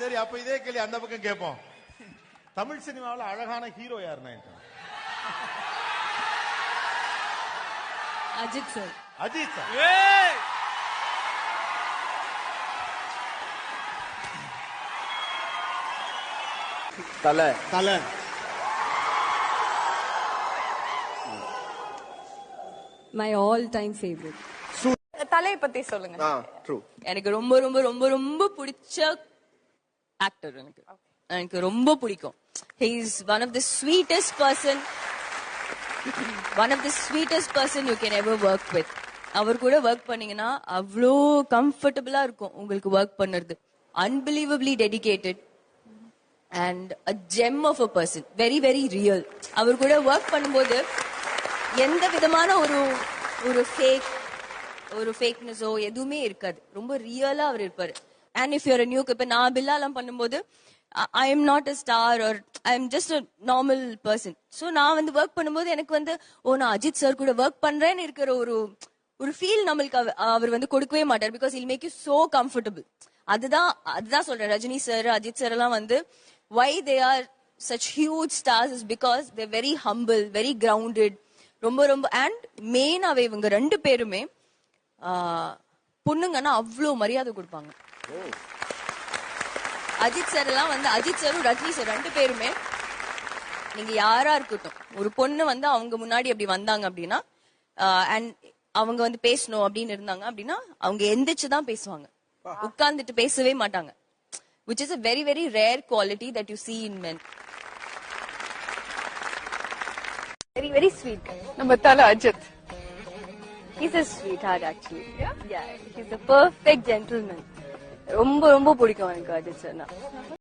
சரி, அப்ப இதே கேள்வி அந்த பக்கம் கேட்போம். தமிழ் சினிமாவில் அழகான ஹீரோ யாருன்னா? அஜித் சார். அஜித் சார். தல தல மை ஆல் டைம் ஃபேவரட். தலை பத்தி சொல்லுங்க. எனக்கு ரொம்ப ரொம்ப ரொம்ப ரொம்ப பிடிச்ச ஆக்டர். எனக்கு ரொம்ப பிடிக்கும். he is one of the sweetest person you can ever work with. அவர் கூட ஒர்க் பண்ணீங்கன்னா அவ்வளோ கம்ஃபர்டபுளா இருக்கும் உங்களுக்கு ஒர்க் பண்ணுறது. unbelievably dedicated and a gem of a person, very very real. அவர் கூட ஒர்க் பண்ணும்போது எந்த விதமான ஒரு ஃபேக்னஸோ எதுவுமே இருக்காது. ரொம்ப ரியலா அவர் இருப்பாரு. அண்ட் இஃப் யூர் நியூ, இப்ப நான் பில்லாலாம் பண்ணும்போது I am not a star or I am just a normal person. So நான் வந்து ஒர்க் பண்ணும்போது எனக்கு வந்து நான் அஜித் சார் கூட ஒர்க் பண்றேன்னு இருக்கிற ஒரு ஃபீல் நம்மளுக்கு அவர் வந்து கொடுக்கவே மாட்டார். Because I'll make you so comfortable. அதுதான் சொல்றேன். ரஜினி சார், அஜித் சார் எல்லாம் வந்து why they are such huge stars is because they're very humble, very grounded. ரொம்ப ரொம்ப அண்ட் மெயினாவே இவங்க ரெண்டு பேருமே பொண்ணுங்கன்னா அவ்வளோ மரியாதை கொடுப்பாங்க. அஜித் சார் எல்லாம் வந்து அஜித் சாரும் ரஜினி சார் ரெண்டு பேருமே நீங்க யாரா இருக்கட்டும், ஒரு பொண்ணு வந்து அவங்க முன்னாடி அப்படி வந்தாங்க அப்படின்னா அண்ட் அவங்க வந்து பேசணும் அப்படின்னு இருந்தாங்க அப்படின்னா அவங்க எந்திரிச்சுதான் பேசுவாங்க, உட்கார்ந்துட்டு பேசவே மாட்டாங்க. which is a very very rare quality that you see in men. Very very sweet. நம்ம Thala Ajith. He's a sweetheart actually. Yeah, he's a perfect gentleman. ரொம்ப ரொம்ப பிடிக்கும் எனக்கு அஜித் சார்.